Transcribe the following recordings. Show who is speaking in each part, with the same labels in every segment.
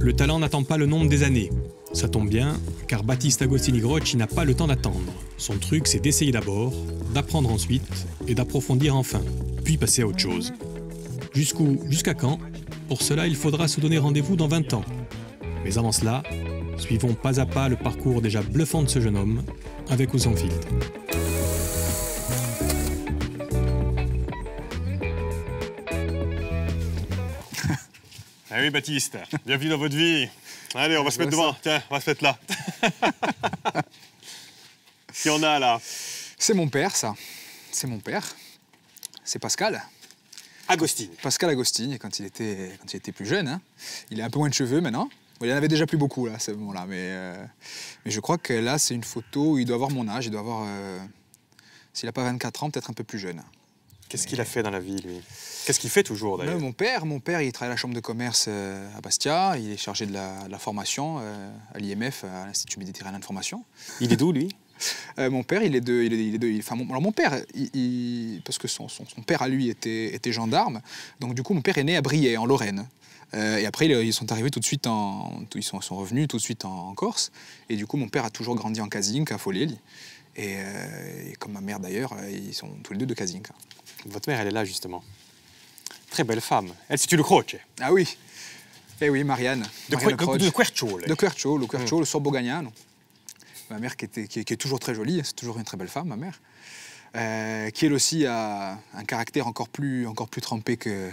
Speaker 1: Le talent n'attend pas le nombre des années. Ça tombe bien, car Battista Agostini Grocchi n'a pas le temps d'attendre. Son truc, c'est d'essayer d'abord, d'apprendre ensuite et d'approfondir enfin, puis passer à autre chose. Jusqu'où? Jusqu'à quand? Pour cela, il faudra se donner rendez-vous dans 20 ans. Mais avant cela, suivons pas à pas le parcours déjà bluffant de ce jeune homme, avec ou sans filtre.
Speaker 2: Ah oui, Baptiste, bienvenue dans votre vie. Allez, on va se mettre devant. Tiens, on va se mettre là. Qui en a là?
Speaker 3: C'est mon père, ça. C'est mon père. C'est Pascal.
Speaker 2: Agostini.
Speaker 3: Pascal Agostini, quand il était plus jeune. Hein. Il a un peu moins de cheveux maintenant. Bon, il en avait déjà plus beaucoup là, à ce moment-là. Mais je crois que là, c'est une photo où il doit avoir mon âge. Il doit avoir, s'il n'a pas 24 ans, peut-être un peu plus jeune.
Speaker 2: Qu'est-ce qu'il a fait dans la vie, lui? Qu'est-ce qu'il fait toujours, d'ailleurs?
Speaker 3: Mon père, il travaille à la chambre de commerce à Bastia. Il est chargé de la formation à l'IMF, à l'Institut méditerranéen de formation.
Speaker 2: Il est d'où, lui?
Speaker 3: Mon père, alors mon père, parce que son père à lui était gendarme, donc du coup mon père est né à Briey, en Lorraine. Et après ils sont arrivés tout de suite ils sont revenus tout de suite en Corse. Et du coup mon père a toujours grandi en Casinque, à Foleli. Et comme ma mère d'ailleurs, ils sont tous les deux de Casinque.
Speaker 2: Votre mère, elle est là justement. Très belle femme. Elle, c'est une Croce.
Speaker 3: Ah oui. Eh oui, Marianne.
Speaker 2: De Querciolo.
Speaker 3: De Querciolo, le Sorbogagnano. Ma mère qui est toujours très jolie, c'est toujours une très belle femme, ma mère. Qui elle aussi a un caractère encore plus trempé que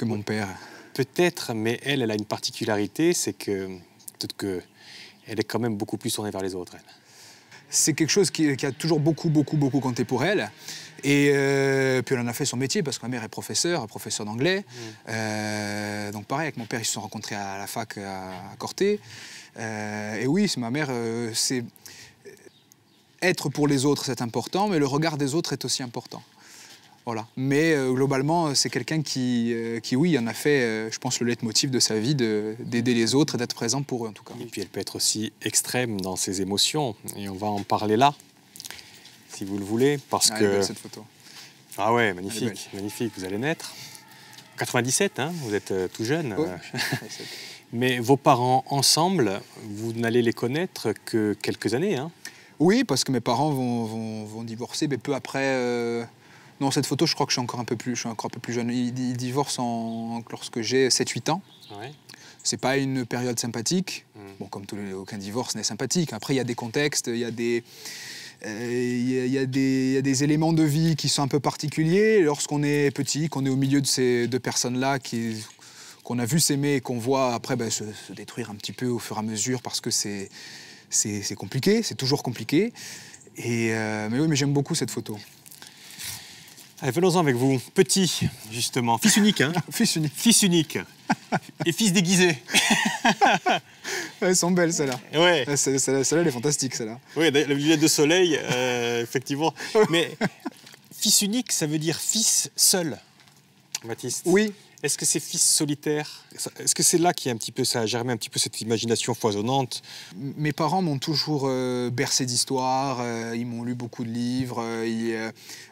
Speaker 3: mon père.
Speaker 2: Peut-être, mais elle a une particularité, c'est que peut-être que elle est quand même beaucoup plus tournée vers les autres, elle.
Speaker 3: C'est quelque chose qui a toujours beaucoup compté pour elle. Et puis elle en a fait son métier, parce que ma mère est professeure d'anglais. Donc pareil, avec mon père, ils se sont rencontrés à la fac à Corté. Et oui, c'est ma mère, c'est être pour les autres, c'est important, mais le regard des autres est aussi important. Voilà. Mais globalement, c'est quelqu'un qui, oui, en a fait, je pense, le leitmotiv de sa vie, d'aider les autres et d'être présent pour eux, en tout cas.
Speaker 2: Et puis elle peut être aussi extrême dans ses émotions, et on va en parler là, si vous le voulez, parce que...
Speaker 3: Elle est belle, cette photo.
Speaker 2: Ah ouais, magnifique, magnifique. Vous allez naître. 97, hein, vous êtes tout jeune.
Speaker 3: Oh.
Speaker 2: Mais vos parents ensemble, vous n'allez les connaître que quelques années, hein?
Speaker 3: Oui, parce que mes parents vont divorcer, mais peu après... Non, cette photo, je crois que je suis encore un peu plus jeune. Ils divorcent lorsque j'ai 7-8 ans.
Speaker 2: Ouais.
Speaker 3: C'est pas une période sympathique. Bon, comme aucun divorce n'est sympathique. Après, il y a des contextes, il y a des éléments de vie qui sont un peu particuliers. Lorsqu'on est petit, qu'on est au milieu de ces deux personnes-là qu'on a vu s'aimer et qu'on voit après se détruire un petit peu au fur et à mesure, parce que c'est compliqué, c'est toujours compliqué. Mais oui, mais j'aime beaucoup cette photo.
Speaker 2: Allez, venons-en avec vous. Petit, justement. Fils unique, hein?
Speaker 3: Fils unique.
Speaker 2: Fils unique. Et fils déguisé.
Speaker 3: Elles sont belles, celles-là.
Speaker 2: Ouais.
Speaker 3: Celle-là, elle est fantastique, celle-là.
Speaker 2: Oui, la lunette de soleil, effectivement. Mais fils unique, ça veut dire fils seul, Baptiste.
Speaker 3: Oui.
Speaker 2: Est-ce que c'est fils solitaire? Est-ce que c'est là qu'il y a un petit peu, ça a germé un petit peu cette imagination foisonnante?
Speaker 3: Mes parents m'ont toujours bercé d'histoires, ils m'ont lu beaucoup de livres.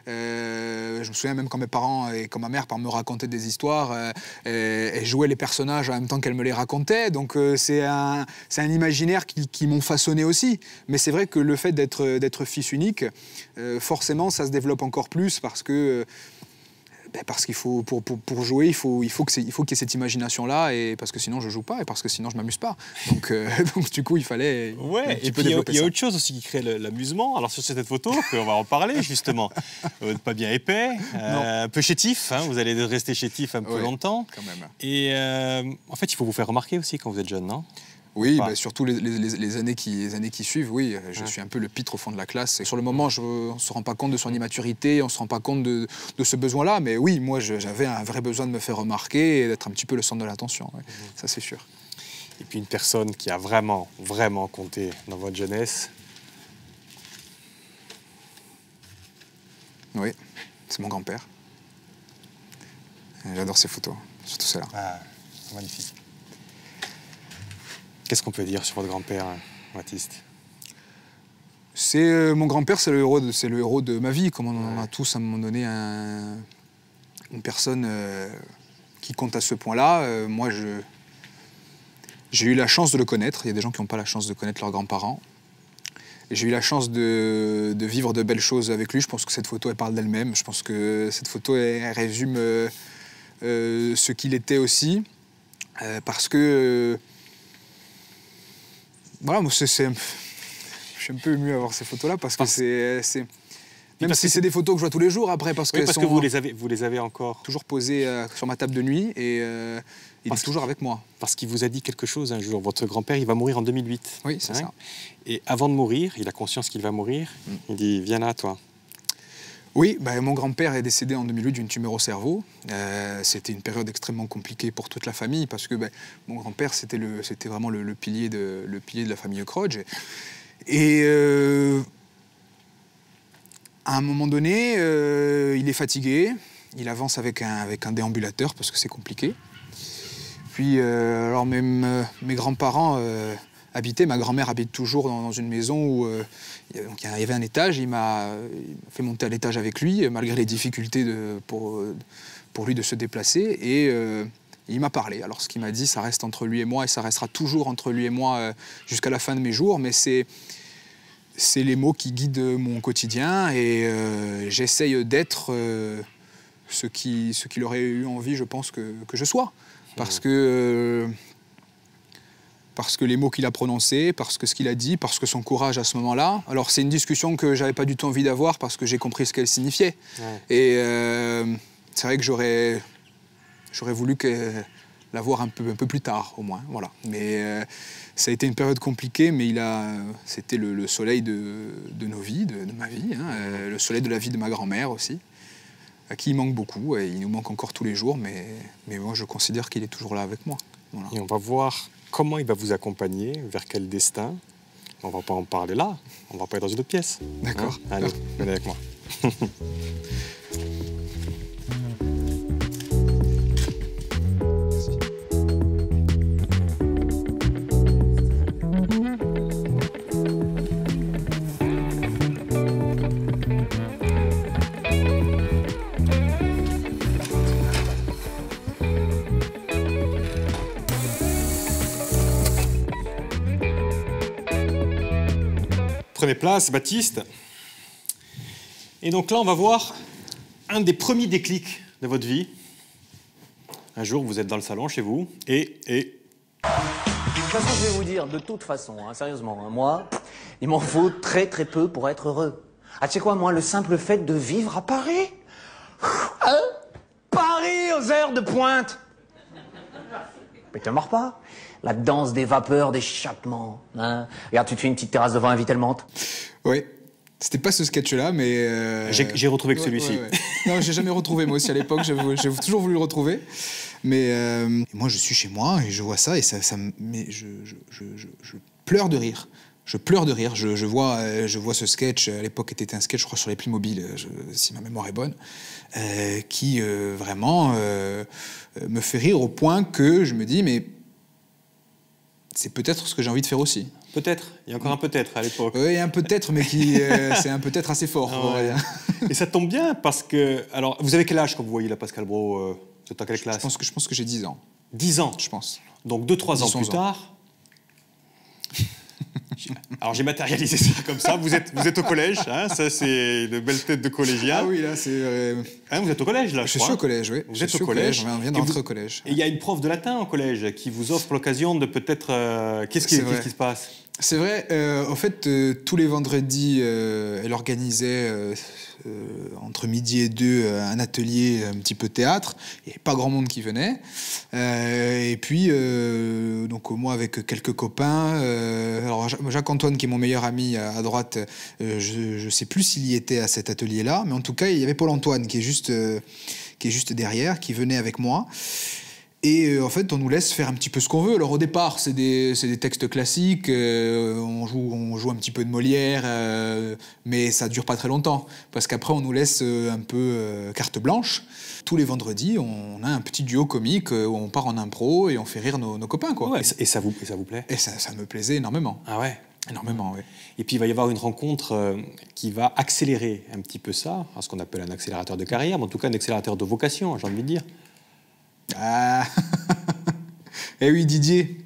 Speaker 3: Je me souviens même quand mes parents et quand ma mère me racontaient des histoires, elles jouaient les personnages en même temps qu'elles me les racontaient. Donc c'est un imaginaire qui m'ont façonné aussi. Mais c'est vrai que le fait d'être fils unique, forcément, ça se développe encore plus parce que... Parce qu'il faut, pour jouer, il faut qu'il y ait cette imagination-là, et parce que sinon je joue pas, et parce que sinon je m'amuse pas. Donc du coup, il fallait
Speaker 2: un petit peu développer ça. Il y a autre chose aussi qui crée l'amusement. Alors sur cette photo, on va en parler justement. Pas bien épais, un peu chétif, hein, vous allez rester chétif un peu longtemps.
Speaker 3: Quand même.
Speaker 2: Et en fait, il faut vous faire remarquer aussi quand vous êtes jeune, non?
Speaker 3: Oui, surtout les années qui suivent, oui. Je suis un peu le pitre au fond de la classe. Et sur le moment, on ne se rend pas compte de son immaturité, on ne se rend pas compte de ce besoin-là. Mais oui, moi, j'avais un vrai besoin de me faire remarquer et d'être un petit peu le centre de l'attention. Ouais. Ça, c'est sûr.
Speaker 2: Et puis une personne qui a vraiment, vraiment compté dans votre jeunesse.
Speaker 3: Oui, c'est mon grand-père. J'adore ces photos, surtout celle-là.
Speaker 2: Ah, magnifique. Qu'est-ce qu'on peut dire sur votre grand-père, Baptiste?
Speaker 3: Mon grand-père, c'est le héros de ma vie, comme on en a tous à un moment donné une personne qui compte à ce point-là. Moi, J'ai eu la chance de le connaître. Il y a des gens qui n'ont pas la chance de connaître leurs grands-parents. J'ai eu la chance de vivre de belles choses avec lui. Je pense que cette photo, elle parle d'elle-même. Je pense que cette photo, elle résume ce qu'il était aussi. Parce que... voilà, moi, je suis un peu ému à voir ces photos-là parce que c'est... Même si c'est des photos que je vois tous les jours après, parce que
Speaker 2: vous les avez encore
Speaker 3: toujours posées sur ma table de nuit et il est toujours avec moi.
Speaker 2: Parce qu'il vous a dit quelque chose un jour. Votre grand-père, il va mourir en 2008.
Speaker 3: Oui, c'est ça.
Speaker 2: Et avant de mourir, il a conscience qu'il va mourir. Il dit, viens là, toi.
Speaker 3: Oui, mon grand-père est décédé en 2008 d'une tumeur au cerveau. C'était une période extrêmement compliquée pour toute la famille parce que mon grand-père, c'était vraiment le pilier de la famille Croce. Et à un moment donné, il est fatigué. Il avance avec un déambulateur parce que c'est compliqué. Puis, alors mes grands-parents habitaient, ma grand-mère habite toujours dans une maison où donc il y avait un étage. Il m'a fait monter à l'étage avec lui, malgré les difficultés pour lui de se déplacer. Et il m'a parlé. Alors, ce qu'il m'a dit, ça reste entre lui et moi, et ça restera toujours entre lui et moi jusqu'à la fin de mes jours. Mais c'est les mots qui guident mon quotidien, et j'essaye d'être ce qu'il aurait eu envie, je pense, que je sois. Parce que les mots qu'il a prononcés, parce que ce qu'il a dit, parce que son courage à ce moment-là. Alors c'est une discussion que j'avais pas du tout envie d'avoir parce que j'ai compris ce qu'elle signifiait. Ouais. Et c'est vrai que j'aurais voulu l'avoir un peu plus tard, au moins. Voilà. Mais ça a été une période compliquée, mais c'était le soleil de nos vies, de ma vie, hein, le soleil de la vie de ma grand-mère aussi, à qui il manque beaucoup, et il nous manque encore tous les jours, mais moi je considère qu'il est toujours là avec moi. Voilà.
Speaker 2: Et on va voir comment il va vous accompagner, vers quel destin. On ne va pas en parler là, on va pas être dans une autre pièce.
Speaker 3: D'accord.
Speaker 2: Hein? Allez, venez avec moi. Prenez place, Baptiste. Et donc là, on va voir un des premiers déclics de votre vie. Un jour, vous êtes dans le salon chez vous et...
Speaker 4: De toute façon, je vais vous dire, de toute façon, hein, sérieusement, hein, moi, il m'en faut très très peu pour être heureux. Ah, tu sais quoi, moi, le simple fait de vivre à Paris, hein, Paris aux heures de pointe. Mais te mords pas. La danse des vapeurs d'échappement. Hein. Regarde, tu te fais une petite terrasse devant un Vitelmonte.
Speaker 3: Oui. C'était pas ce sketch-là, mais...
Speaker 2: J'ai retrouvé que celui-ci.
Speaker 3: Ouais. Non, j'ai jamais retrouvé, moi aussi, à l'époque. J'ai toujours voulu le retrouver. Mais moi, je suis chez moi et je vois ça, et mais je pleure de rire. Je pleure de rire. Je vois ce sketch. À l'époque, était un sketch, je crois, sur les Playmobil, si ma mémoire est bonne, qui vraiment me fait rire au point que je me dis, mais c'est peut-être ce que j'ai envie de faire aussi.
Speaker 2: Peut-être. Il y a encore un peut-être à l'époque.
Speaker 3: Oui, un peut-être, mais c'est un peut-être assez fort.
Speaker 2: Ah ouais. Et ça tombe bien parce que... Alors, vous avez quel âge quand vous voyez la Pascal Braud? Vous êtes dans quelle classe?
Speaker 3: Je pense que j'ai 10 ans.
Speaker 2: 10 ans?
Speaker 3: Je pense.
Speaker 2: Donc 2-3 ans plus tard... Alors j'ai matérialisé ça comme ça. Vous êtes au collège, hein, ça c'est une belle tête de collégien.
Speaker 3: Ah oui, là c'est...
Speaker 2: Hein, vous êtes au collège là,
Speaker 3: je suis au collège, oui.
Speaker 2: Vous êtes au collège.
Speaker 3: On vient d'entrer au collège.
Speaker 2: Et il y a une prof de latin au collège qui vous offre l'occasion de peut-être... Qu'est-ce qui se passe? C'est
Speaker 3: vrai, en fait, tous les vendredis, elle organisait entre midi et 2 un atelier un petit peu théâtre. Il n'y avait pas grand monde qui venait. Et puis, donc moi avec quelques copains, alors Jacques-Antoine qui est mon meilleur ami à droite, je ne sais plus s'il y était à cet atelier-là, mais en tout cas, il y avait Paul-Antoine qui est juste derrière, qui venait avec moi. Et en fait, on nous laisse faire un petit peu ce qu'on veut. Alors au départ, c'est des textes classiques, on joue un petit peu de Molière, mais ça dure pas très longtemps, parce qu'après on nous laisse un peu carte blanche. Tous les vendredis, on a un petit duo comique où on part en impro et on fait rire nos copains, quoi.
Speaker 2: Ouais, et ça vous plaît?
Speaker 3: Et ça me plaisait énormément.
Speaker 2: Ah ouais?
Speaker 3: Énormément, oui.
Speaker 2: Et puis il va y avoir une rencontre qui va accélérer un petit peu ça, ce qu'on appelle un accélérateur de carrière, mais en tout cas un accélérateur de vocation, j'ai envie de dire.
Speaker 3: Ah. Eh oui, Didier.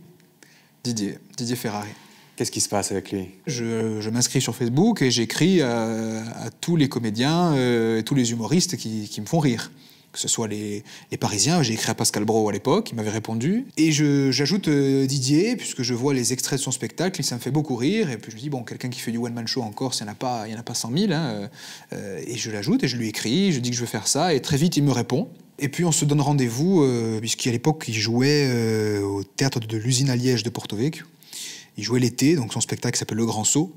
Speaker 3: Didier Ferrari.
Speaker 2: Qu'est-ce qui se passe avec lui?
Speaker 3: Je m'inscris sur Facebook et j'écris à tous les comédiens et tous les humoristes qui me font rire. Que ce soit les Parisiens, j'ai écrit à Pascal Brault à l'époque, il m'avait répondu. Et j'ajoute Didier, puisque je vois les extraits de son spectacle, et ça me fait beaucoup rire. Et puis je me dis, bon, quelqu'un qui fait du one-man show en Corse, il n'y en a pas 100 000. Hein, et je l'ajoute et je lui écris, je dis que je veux faire ça. Et très vite, il me répond. Et puis on se donne rendez-vous, puisqu'à l'époque, il jouait au théâtre de l'Usine à Liège de Porto Vecchio. Il jouait l'été, donc son spectacle s'appelle Le Grand Saut.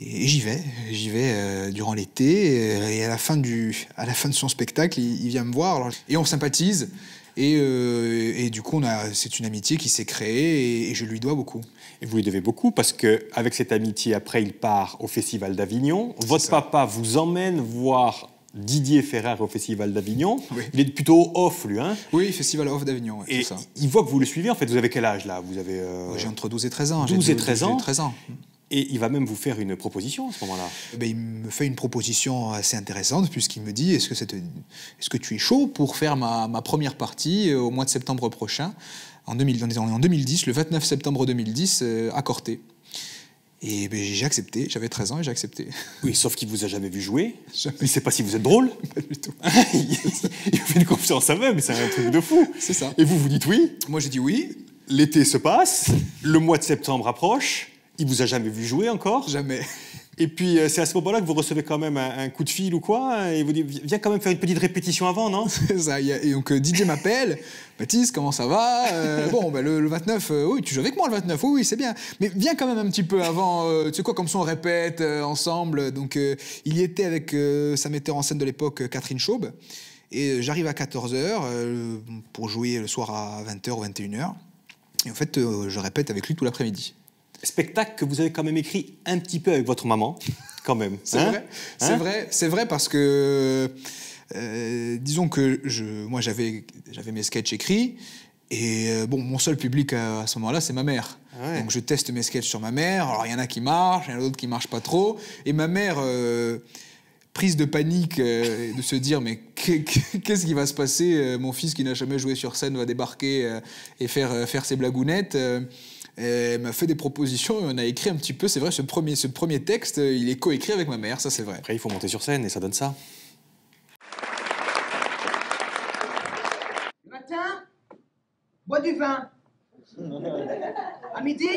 Speaker 3: Et j'y vais durant l'été, et à la fin de son spectacle, il vient me voir, alors, et on sympathise, et du coup, c'est une amitié qui s'est créée, et je lui dois beaucoup.
Speaker 2: Et vous lui devez beaucoup, parce qu'avec cette amitié, après, il part au Festival d'Avignon. Votre papa vous emmène voir Didier Ferrari au Festival d'Avignon. Oui. Il est plutôt off, lui, hein?
Speaker 3: Oui, Festival off d'Avignon, ouais,
Speaker 2: et ça. Il voit que vous le suivez, en fait. Vous avez quel âge, là? Vous avez,
Speaker 3: J'ai entre 12 et 13 ans.
Speaker 2: 12 et 13 ans.
Speaker 3: 13 ans.
Speaker 2: Et il va même vous faire une proposition à ce moment-là.
Speaker 3: Il me fait une proposition assez intéressante, puisqu'il me dit, est-ce que tu es chaud pour faire ma première partie au mois de septembre prochain, en 2010, le 29 septembre 2010, à Corté. Et j'ai accepté, j'avais 13 ans et j'ai accepté.
Speaker 2: Oui, sauf qu'il ne vous a jamais vu jouer. Jamais. Il ne sait pas si vous êtes drôle.
Speaker 3: Pas du tout.
Speaker 2: Il fait une confiance en même, c'est un truc de fou.
Speaker 3: C'est ça.
Speaker 2: Et vous dites oui.
Speaker 3: Moi, j'ai dit oui.
Speaker 2: L'été se passe, le mois de septembre approche. Il vous a jamais vu jouer encore?
Speaker 3: Jamais.
Speaker 2: Et puis, c'est à ce moment-là que vous recevez quand même un coup de fil ou quoi, et vous dites, viens quand même faire une petite répétition avant, non?
Speaker 3: C'est ça. Et donc, Didier m'appelle. Baptiste, comment ça va? Bon, le 29, oui, tu joues avec moi le 29, oui, c'est bien. Mais viens quand même un petit peu avant, tu sais quoi, comme ça on répète ensemble. Donc, il y était avec sa metteur en scène de l'époque, Catherine Chaube. Et j'arrive à 14h pour jouer le soir à 20h ou 21h. Et en fait, je répète avec lui tout l'après-midi.
Speaker 2: Spectacle que vous avez quand même écrit un petit peu avec votre maman, quand même.
Speaker 3: C'est vrai parce que, disons que moi j'avais mes sketchs écrits, et mon seul public à ce moment-là, c'est ma mère. Ouais. Donc je teste mes sketchs sur ma mère, alors il y en a qui marchent, il y en a d'autres qui marchent pas trop, et ma mère... prise de panique, de se dire mais qu'est-ce qui va se passer, mon fils qui n'a jamais joué sur scène va débarquer et faire ses blagounettes. Elle m'a fait des propositions et on a écrit un petit peu, c'est vrai, ce premier texte, il est coécrit avec ma mère, ça c'est vrai.
Speaker 2: Après il faut monter sur scène et ça donne ça.
Speaker 5: Le matin, bois du vin. À midi,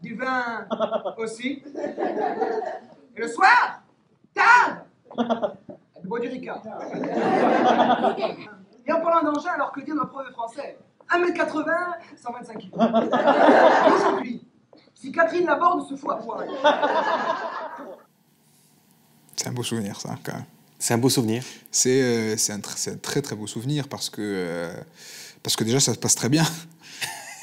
Speaker 5: du vin aussi. Et le soir, tard, elle boit du Ricard. Et en parlant d'engin, alors que dire notre prof de français? 1m80, 125 kg. Aujourd'hui, si Catherine Laborde se fout à poil.
Speaker 3: C'est un beau souvenir, ça, quand même.
Speaker 2: C'est un beau souvenir.
Speaker 3: C'est un très très beau souvenir parce que déjà ça se passe très bien.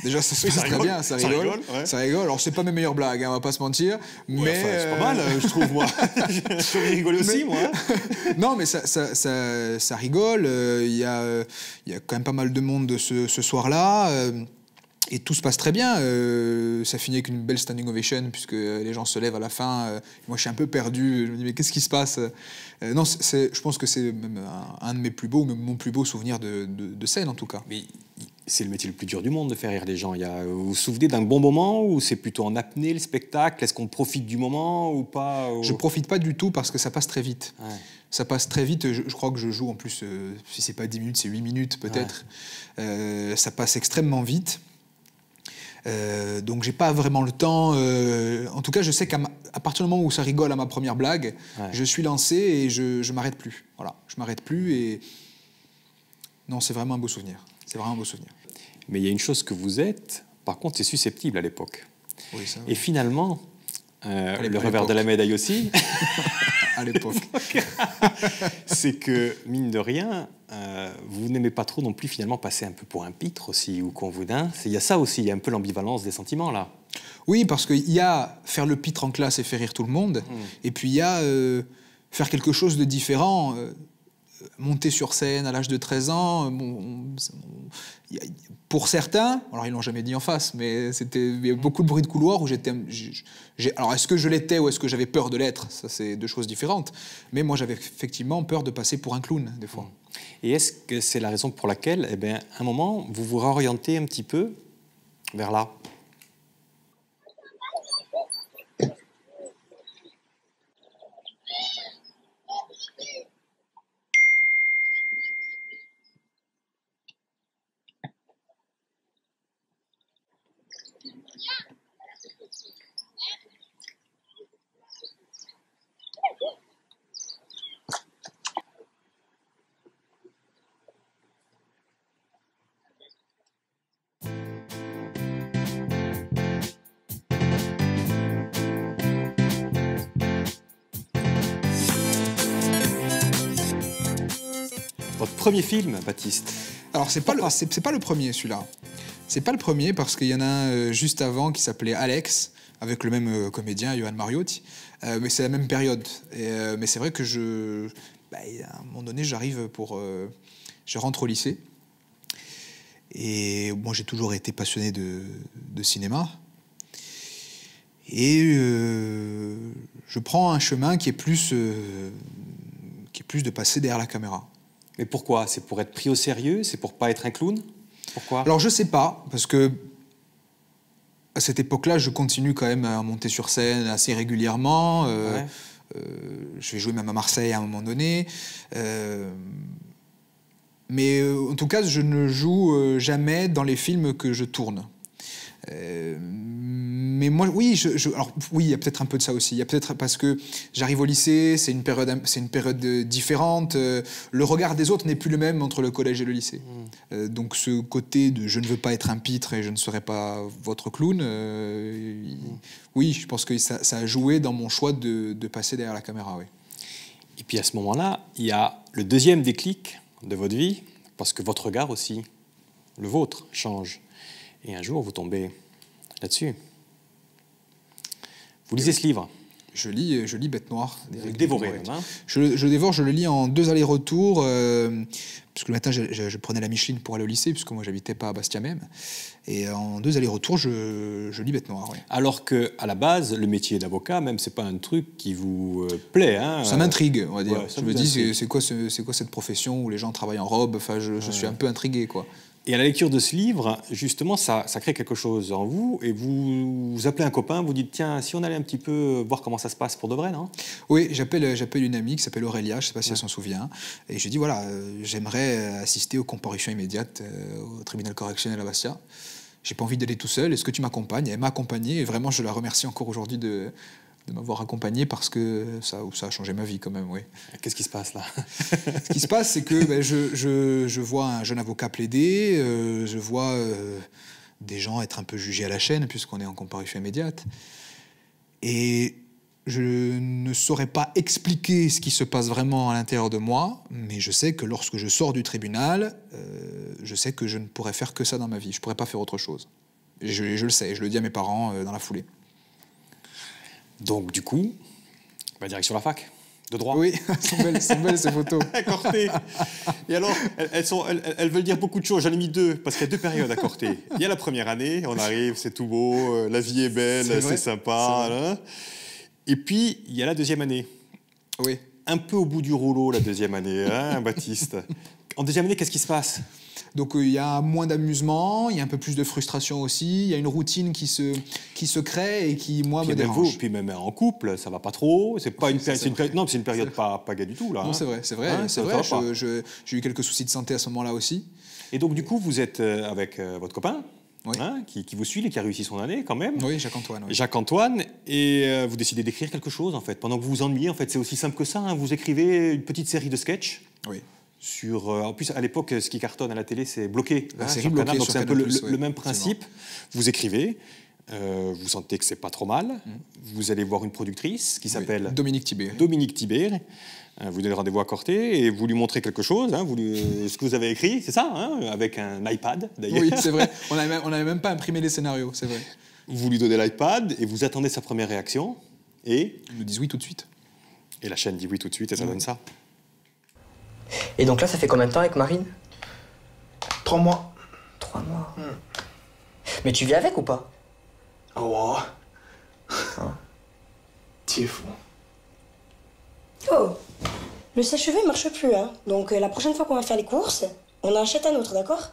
Speaker 3: Déjà, ça se passe très bien, ça rigole. Ouais. Ça rigole. Alors, c'est pas mes meilleures blagues, hein, on va pas se mentir.
Speaker 2: Ouais,
Speaker 3: mais
Speaker 2: c'est pas mal, je trouve, moi. Je rigole aussi, moi.
Speaker 3: Non, mais ça rigole. Il y a quand même pas mal de monde ce soir-là. Et tout se passe très bien. Ça finit avec une belle standing ovation, puisque les gens se lèvent à la fin. Moi, je suis un peu perdu. Je me dis, mais qu'est-ce qui se passe? Non, je pense que c'est même un de mes plus beaux, même mon plus beau souvenir de scène, en tout cas.
Speaker 2: Mais c'est le métier le plus dur du monde de faire rire les gens. Vous vous souvenez d'un bon moment ou c'est plutôt en apnée le spectacle? Est-ce qu'on profite du moment ou pas?
Speaker 3: Je profite pas du tout parce que ça passe très vite.
Speaker 2: Ouais.
Speaker 3: Ça passe très vite. Je crois que je joue en plus, si c'est pas 10 minutes, c'est 8 minutes peut-être. Ouais. Ça passe extrêmement vite. Donc j'ai pas vraiment le temps. En tout cas, je sais qu'à partir du moment où ça rigole à ma première blague, ouais, je suis lancé et je m'arrête plus. Voilà, je m'arrête plus et non, c'est vraiment un beau souvenir. C'est vraiment un beau souvenir.
Speaker 2: Mais il y a une chose que vous êtes, par contre, c'est susceptible à l'époque.
Speaker 3: Oui, ça. Oui.
Speaker 2: Et finalement, le revers de la médaille aussi.
Speaker 3: À l'époque.
Speaker 2: C'est que, mine de rien, vous n'aimez pas trop non plus finalement passer un peu pour un pitre aussi, ou qu'on vous dingue. Il y a ça aussi, il y a un peu l'ambivalence des sentiments là.
Speaker 3: Oui, parce qu'il y a faire le pitre en classe et faire rire tout le monde, et puis il y a faire quelque chose de différent. Monter sur scène à l'âge de 13 ans, pour certains, alors ils l'ont jamais dit en face, mais il y a beaucoup de bruit de couloir où alors est-ce que je l'étais ou est-ce que j'avais peur de l'être? Ça c'est deux choses différentes. Mais moi j'avais effectivement peur de passer pour un clown des fois.
Speaker 2: Et est-ce que c'est la raison pour laquelle, à un moment, vous vous réorientez un petit peu vers là? premier film, Baptiste.
Speaker 3: Alors, c'est pas le premier, celui-là. C'est pas le premier, parce qu'il y en a un juste avant qui s'appelait Alex, avec le même comédien, Johan Mariotti. Mais c'est la même période. Mais c'est vrai que à un moment donné, je rentre au lycée. Et moi, j'ai toujours été passionné de cinéma. Et je prends un chemin qui est plus de passer derrière la caméra.
Speaker 2: Mais pourquoi? C'est pour être pris au sérieux? C'est pour pas être un clown? Pourquoi?
Speaker 3: Alors, je sais pas, parce que à cette époque-là, je continue quand même à monter sur scène assez régulièrement.
Speaker 2: Ouais.
Speaker 3: Je vais jouer même à Marseille à un moment donné. Mais en tout cas, je ne joue jamais dans les films que je tourne. Mais moi, oui, alors, oui, il y a peut-être un peu de ça aussi. Il y a peut-être parce que j'arrive au lycée, c'est une période différente. Le regard des autres n'est plus le même entre le collège et le lycée. Donc ce côté de je ne veux pas être un pitre et je ne serai pas votre clown, oui, je pense que ça a joué dans mon choix de passer derrière la caméra. Oui.
Speaker 2: Et puis à ce moment-là, il y a le deuxième déclic de votre vie, parce que votre regard aussi, le vôtre, change. Et un jour, vous tombez là-dessus. Vous lisez ce livre?
Speaker 3: Je lis Bête Noire.
Speaker 2: Vous le dévorez, même, hein?
Speaker 3: Je le dévore, je le lis en 2 allers-retours, puisque le matin, je prenais la Micheline pour aller au lycée, puisque moi, j'habitais pas à Bastia même. Et en 2 allers-retours, je lis Bête Noire, oui.
Speaker 2: Alors qu'à la base, le métier d'avocat, même, c'est pas un truc qui vous plaît, hein?
Speaker 3: Ça m'intrigue, on va dire.
Speaker 2: Ouais,
Speaker 3: je me dis, c'est quoi cette profession où les gens travaillent en robe? Enfin, je suis un peu intrigué, quoi.
Speaker 2: Et à la lecture de ce livre, justement, ça crée quelque chose en vous, et vous appelez un copain, vous dites, tiens, si on allait un petit peu voir comment ça se passe pour de vrai, non?
Speaker 3: Oui, j'appelle une amie qui s'appelle Aurélia, je ne sais pas si elle s'en souvient, et je lui dis, voilà, j'aimerais assister aux comparutions immédiates au tribunal correctionnel à Bastia. J'ai pas envie d'aller tout seul, est-ce que tu m'accompagnes? Elle m'a accompagné, et vraiment, je la remercie encore aujourd'hui de m'avoir accompagné, parce que ça a changé ma vie quand même, oui.
Speaker 2: Qu'est-ce qui se passe là?
Speaker 3: Ce qui se passe, c'est que je vois un jeune avocat plaider, je vois des gens être un peu jugés à la chaîne, puisqu'on est en comparution immédiate. Et je ne saurais pas expliquer ce qui se passe vraiment à l'intérieur de moi, mais je sais que lorsque je sors du tribunal, je sais que je ne pourrais faire que ça dans ma vie. Je ne pourrais pas faire autre chose. Et je le sais, je le dis à mes parents dans la foulée.
Speaker 2: Donc, du coup, direction la fac de droit.
Speaker 3: Oui, c'est belle ces photos.
Speaker 2: Corté. Et alors, elles veulent dire beaucoup de choses. J'en ai mis 2, parce qu'il y a 2 périodes à Corté. Il y a la première année, on arrive, c'est tout beau, la vie est belle, c'est sympa. Là. Et puis, il y a la deuxième année.
Speaker 3: Oui.
Speaker 2: Un peu au bout du rouleau, la deuxième année, hein, Baptiste? En deuxième année, qu'est-ce qui se passe?
Speaker 3: Donc il y a moins d'amusement, il y a un peu plus de frustration aussi, il y a une routine qui se crée et qui, moi, me dérange.
Speaker 2: Puis même en couple, ça va pas trop. C'est pas une période. Non, c'est une période pas gaie du tout là.
Speaker 3: Non,
Speaker 2: hein.
Speaker 3: c'est vrai.
Speaker 2: Hein,
Speaker 3: c'est vrai. J'ai eu quelques soucis de santé à ce moment-là aussi.
Speaker 2: Et donc du coup, vous êtes avec votre copain,
Speaker 3: oui.
Speaker 2: hein, qui vous suit et qui a réussi son année quand même.
Speaker 3: Oui, Jacques-Antoine. Oui.
Speaker 2: Jacques-Antoine, et vous décidez d'écrire quelque chose en fait. Pendant que vous vous ennuyez, en fait, c'est aussi simple que ça. Hein, vous écrivez une petite série de sketchs.
Speaker 3: Oui.
Speaker 2: En plus, à l'époque, ce qui cartonne à la télé, c'est Bloqué.
Speaker 3: La série Bloqué,
Speaker 2: donc c'est un peu
Speaker 3: ouais,
Speaker 2: le même principe. Vous écrivez, vous sentez que c'est pas trop mal. Vous allez voir une productrice qui s'appelle
Speaker 3: Dominique Thibert.
Speaker 2: Vous donnez rendez-vous à Corté et vous lui montrez quelque chose, hein, ce que vous avez écrit, c'est ça, hein, avec un iPad d'ailleurs.
Speaker 3: Oui, c'est vrai. On n'avait même pas imprimé les scénarios, c'est vrai.
Speaker 2: Vous lui donnez l'iPad et vous attendez sa première réaction et...
Speaker 3: Ils nous disent oui tout de suite.
Speaker 2: Et la chaîne dit oui tout de suite et ça donne ça.
Speaker 6: Et donc là, ça fait combien de temps avec Marine?
Speaker 5: 3 mois.
Speaker 6: 3 mois. Mais tu vis avec ou pas?
Speaker 5: Oh, tu es fou.
Speaker 7: Oh, le sèche-cheveux il marche plus, hein. Donc la prochaine fois qu'on va faire les courses, on en achète un autre, d'accord?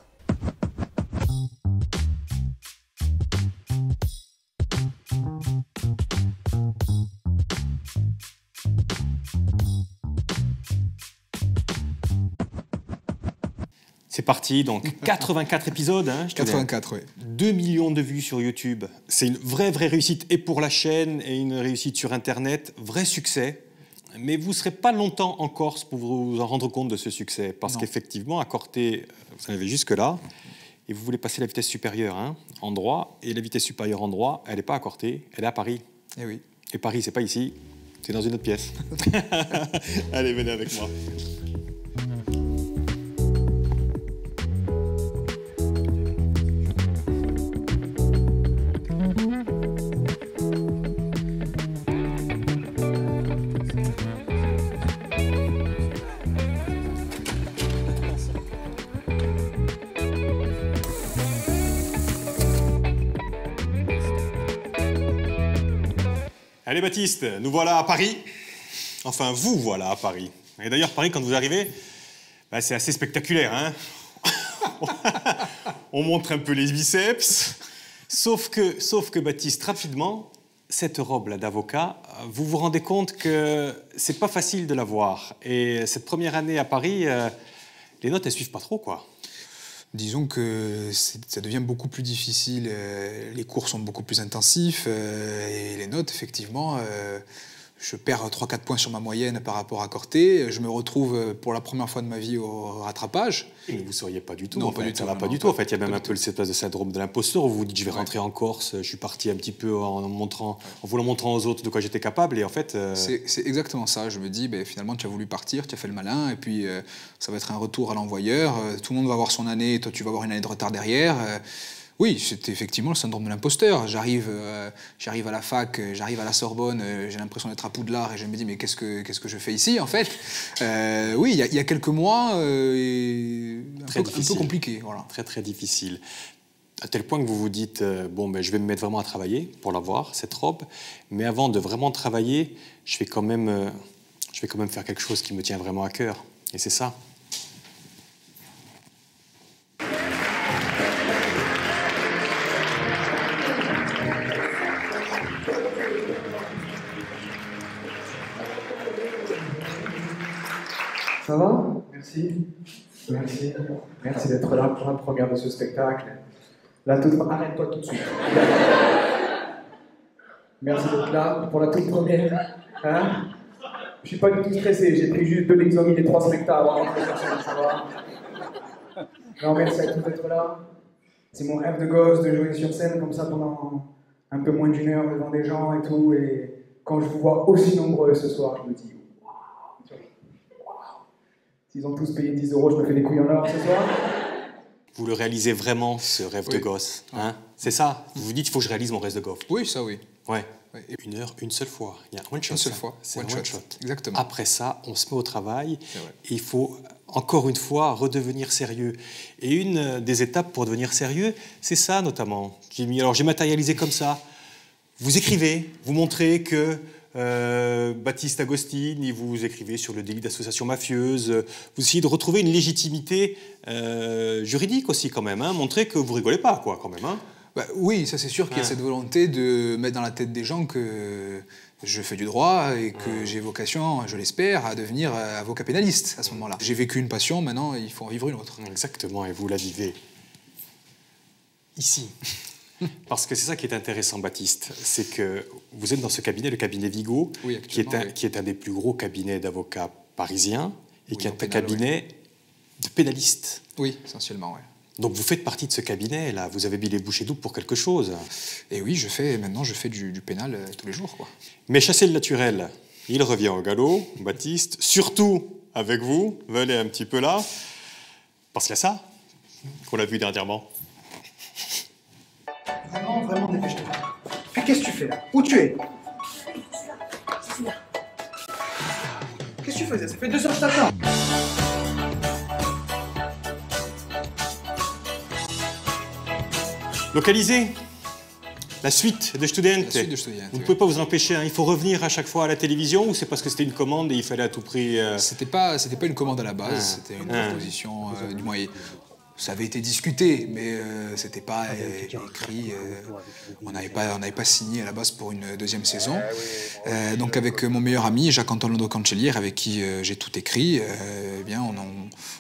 Speaker 2: C'est parti, donc 84 épisodes. Hein,
Speaker 3: 84, oui.
Speaker 2: 2 millions de vues sur YouTube. C'est une vraie réussite et pour la chaîne et une réussite sur Internet. Vrai succès. Mais vous ne serez pas longtemps en Corse pour vous en rendre compte de ce succès. Parce qu'effectivement, à Corté, vous en avez jusque-là. Et vous voulez passer la vitesse supérieure hein, en droit. Et la vitesse supérieure en droit, elle n'est pas à Corté, elle est à Paris.
Speaker 3: Eh oui.
Speaker 2: Et Paris, c'est pas ici, c'est dans une autre pièce. Allez, venez avec moi. Allez Baptiste, nous voilà à Paris. Enfin, vous voilà à Paris. Et d'ailleurs, Paris, quand vous arrivez, bah, c'est assez spectaculaire, hein. On montre un peu les biceps. Sauf que Baptiste, rapidement, cette robe-là d'avocat, vous vous rendez compte que c'est pas facile de la voir. Et cette première année à Paris, les notes, elles suivent pas trop, quoi.
Speaker 3: Disons que ça devient beaucoup plus difficile, les cours sont beaucoup plus intensifs et les notes, effectivement, je perds 3-4 points sur ma moyenne par rapport à Corté. Je me retrouve pour la première fois de ma vie au rattrapage.
Speaker 2: Mais vous ne sauriez pas du tout.
Speaker 3: Non,
Speaker 2: en
Speaker 3: pas
Speaker 2: fait.
Speaker 3: du
Speaker 2: Ça
Speaker 3: tout.
Speaker 2: va pas du tout. En fait, il y a même un peu cette espèce de syndrome de l'imposteur où vous vous dites je vais rentrer en Corse. Je suis parti un petit peu en voulant montrer aux autres de quoi j'étais capable. Et en fait,
Speaker 3: c'est exactement ça. Je me dis, ben, finalement, tu as voulu partir, tu as fait le malin, et puis ça va être un retour à l'envoyeur. Tout le monde va avoir son année, toi, tu vas avoir une année de retard derrière. Oui, c'était effectivement le syndrome de l'imposteur. J'arrive à la fac, j'arrive à la Sorbonne, j'ai l'impression d'être à Poudlard et je me dis mais qu'est-ce que je fais ici en fait. Oui, il y a quelques mois, un peu compliqué. Voilà.
Speaker 2: Très très difficile. À tel point que vous vous dites bon ben je vais me mettre vraiment à travailler pour l'avoir cette robe, mais avant de vraiment travailler, je vais quand même faire quelque chose qui me tient vraiment à cœur. Et c'est ça.
Speaker 8: Ça va? Merci. Merci. Merci d'être là pour la première de ce spectacle. Arrête-toi tout de suite. Merci d'être là pour la toute première. Hein? Je suis pas du tout stressé, j'ai pris juste 2 Lexomil et 3 Smecta avant d'entrer sur scène, ça va? Non, merci à tous d'être là. C'est mon rêve de gosse de jouer sur scène comme ça pendant un peu moins d'1 heure devant des gens et tout. Et quand je vous vois aussi nombreux ce soir, je me dis s'ils ont tous payé 10 €, je me fais des couilles en or ce soir.
Speaker 2: Vous le réalisez vraiment, ce rêve de gosse, hein? C'est ça? Vous vous dites, il faut que je réalise mon rêve de gosse.
Speaker 3: Oui, ça oui.
Speaker 2: Ouais. 1 heure, une seule fois. Il y a one shot.
Speaker 3: Une seule fois.
Speaker 2: C'est one shot.
Speaker 3: Exactement.
Speaker 2: Après ça, on se met au travail et il faut, encore une fois, redevenir sérieux. Et une des étapes pour devenir sérieux, c'est ça notamment. Alors j'ai matérialisé comme ça. Vous écrivez, vous montrez que Baptiste Agostini, vous écrivez sur le délit d'association mafieuse, vous essayez de retrouver une légitimité juridique aussi quand même, hein, montrer que vous rigolez pas quoi quand même. Hein.
Speaker 3: Bah, oui, ça c'est sûr qu'il y a cette volonté de mettre dans la tête des gens que je fais du droit et que j'ai vocation, je l'espère, à devenir avocat pénaliste à ce moment-là. J'ai vécu une passion, maintenant il faut en vivre une autre.
Speaker 2: Exactement, et vous la vivez ici. Parce que c'est ça qui est intéressant, Baptiste, c'est que vous êtes dans ce cabinet, le cabinet Vigo,
Speaker 3: oui,
Speaker 2: qui est un des plus gros cabinets d'avocats parisiens et qui est un cabinet de pénalistes.
Speaker 3: Oui, essentiellement, oui.
Speaker 2: Donc vous faites partie de ce cabinet, là, vous avez mis les bouchées doubles pour quelque chose.
Speaker 3: Et oui, maintenant je fais du pénal tous les jours, quoi.
Speaker 2: Mais chasser le naturel, il revient au galop, Baptiste, surtout avec vous, venez un petit peu là, parce qu'il y a ça qu'on a vu dernièrement.
Speaker 5: Vraiment, dépêche-toi. Mais qu'est-ce que tu fais là? Où tu es? Qu'est-ce que tu faisais? Ça fait 2 heures que je t'attends.
Speaker 2: Localisé. La suite de Student. Vous ne pouvez pas vous empêcher, hein. Il faut revenir à chaque fois à la télévision ou c'est parce que c'était une commande et il fallait à tout prix...
Speaker 3: C'était pas une commande à la base, c'était une proposition du moyen. Ça avait été discuté, mais c'était pas écrit. On n'avait pas signé à la base pour une 2e saison. Donc avec mon meilleur ami, Jacques-Antoine Londo-Cancelliere, avec qui j'ai tout écrit, eh bien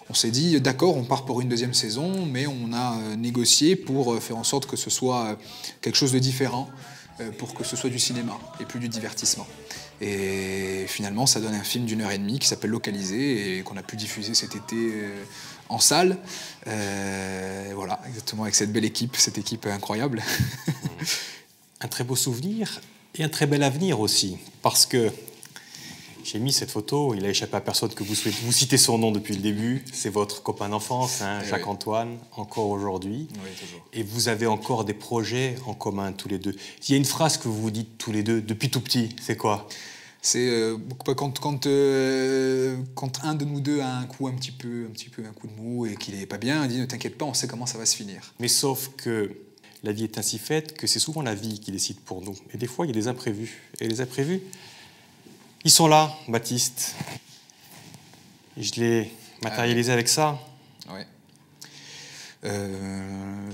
Speaker 3: on s'est dit d'accord, on part pour une 2e saison, mais on a négocié pour faire en sorte que ce soit quelque chose de différent, pour que ce soit du cinéma et plus du divertissement. Et finalement, ça donne un film d'1 heure et demie qui s'appelle Localisé et qu'on a pu diffuser cet été en salle. Voilà, exactement, avec cette belle équipe, cette équipe incroyable.
Speaker 2: Un très beau souvenir et un très bel avenir aussi, parce que j'ai mis cette photo, il a échappé à personne que vous citez son nom depuis le début, c'est votre copain d'enfance, hein, Jacques-Antoine, encore aujourd'hui. Oui, toujours. Et vous avez encore des projets en commun tous les deux. Il y a une phrase que vous vous dites tous les deux depuis tout petit, c'est quoi?
Speaker 3: C'est quand un de nous deux a un coup un petit peu un coup de mou et qu'il n'est pas bien, on dit ne t'inquiète pas, on sait comment ça va se finir.
Speaker 2: Mais sauf que la vie est ainsi faite que c'est souvent la vie qui décide pour nous. Et des fois, il y a des imprévus. Et les imprévus, ils sont là, Baptiste. Et je l'ai matérialisé avec ça.
Speaker 3: Ouais.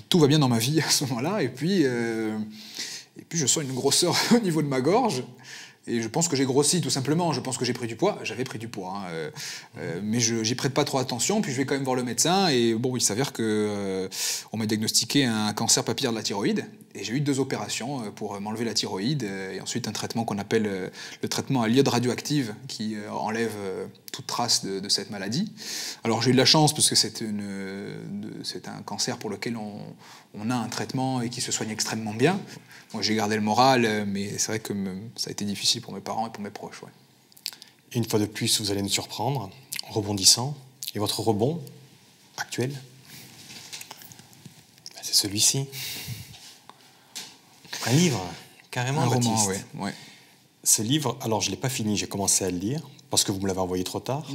Speaker 3: Tout va bien dans ma vie à ce moment-là, et puis je sens une grosseur au niveau de ma gorge, et je pense que j'ai grossi tout simplement, je pense que j'ai pris du poids, j'avais pris du poids, mais j'y prête pas trop attention, puis je vais quand même voir le médecin, et bon, il s'avère que on m'a diagnostiqué un cancer papillaire de la thyroïde, et j'ai eu 2 opérations pour m'enlever la thyroïde, et ensuite un traitement qu'on appelle le traitement à l'iode radioactive, qui enlève toute trace de cette maladie. Alors j'ai eu de la chance, parce que c'est un cancer pour lequel on a un traitement et qui se soigne extrêmement bien. Moi j'ai gardé le moral, mais c'est vrai que ça a été difficile pour mes parents et pour mes proches. Ouais.
Speaker 2: Et une fois de plus, vous allez nous surprendre en rebondissant. Et votre rebond actuel, c'est celui-ci. Un livre, carrément,
Speaker 3: un
Speaker 2: Baptiste.
Speaker 3: roman, ouais, ouais.
Speaker 2: Ce livre, alors je ne l'ai pas fini, j'ai commencé à le lire, parce que vous me l'avez envoyé trop tard.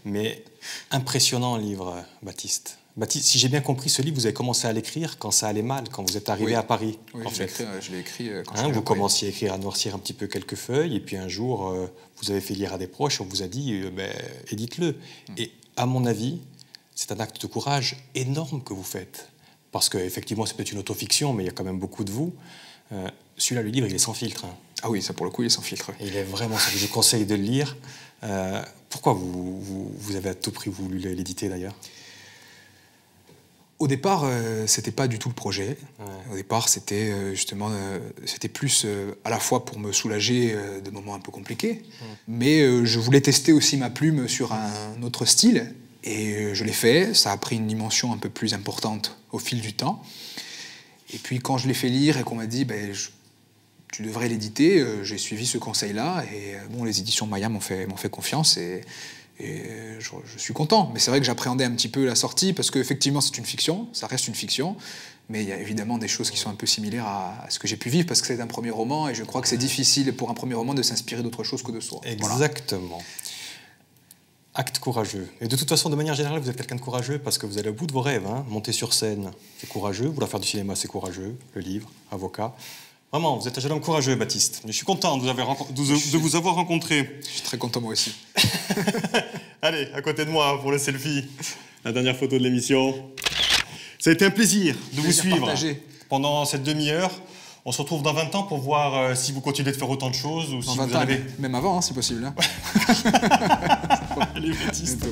Speaker 2: Mais impressionnant livre, Baptiste. Baptiste, si j'ai bien compris, ce livre, vous avez commencé à l'écrire quand ça allait mal, quand vous êtes arrivé à Paris.
Speaker 3: Oui,
Speaker 2: en fait.
Speaker 3: je l'ai écrit quand
Speaker 2: Vous commenciez à écrire, à noircir un petit peu quelques feuilles, et puis un jour, vous avez fait lire à des proches, on vous a dit, édite-le. Et à mon avis, c'est un acte de courage énorme que vous faites. Parce qu'effectivement, c'est peut-être une autofiction, mais il y a quand même beaucoup de vous. Celui-là, le livre, il est sans filtre. Hein.
Speaker 3: Ah oui, ça pour le coup, il est sans filtre.
Speaker 2: Et il est vraiment sans filtre. Je vous conseille de le lire. Pourquoi vous avez à tout prix voulu l'éditer d'ailleurs?
Speaker 3: Au départ, c'était pas du tout le projet.
Speaker 2: Ouais.
Speaker 3: Au départ, c'était justement, c'était plus à la fois pour me soulager de moments un peu compliqués, mais je voulais tester aussi ma plume sur un autre style, et je l'ai fait. Ça a pris une dimension un peu plus importante au fil du temps. Et puis quand je l'ai fait lire et qu'on m'a dit tu devrais l'éditer, j'ai suivi ce conseil-là, et bon, les éditions Maya m'ont fait confiance, et je suis content. Mais c'est vrai que j'appréhendais un petit peu la sortie, parce qu'effectivement c'est une fiction, ça reste une fiction, mais il y a évidemment des choses qui sont un peu similaires à ce que j'ai pu vivre, parce que c'est un premier roman, et je crois que c'est difficile pour un premier roman de s'inspirer d'autre chose que de soi.
Speaker 2: Exactement. Voilà. Acte courageux. Et de toute façon, de manière générale, vous êtes quelqu'un de courageux parce que vous allez au bout de vos rêves. Hein. Monter sur scène, c'est courageux. Vouloir faire du cinéma, c'est courageux. Le livre, avocat. Vraiment, vous êtes un jeune homme courageux, Baptiste. Je suis content de vous avoir rencontré.
Speaker 3: Je suis très content, moi aussi.
Speaker 2: Allez, à côté de moi pour le selfie. La dernière photo de l'émission. Ça a été un plaisir de vous suivre pendant cette demi-heure. On se retrouve dans 20 ans pour voir si vous continuez de faire autant de choses ou si vous avez...
Speaker 3: Même avant, hein, si possible. Hein.
Speaker 2: Allez, Baptiste.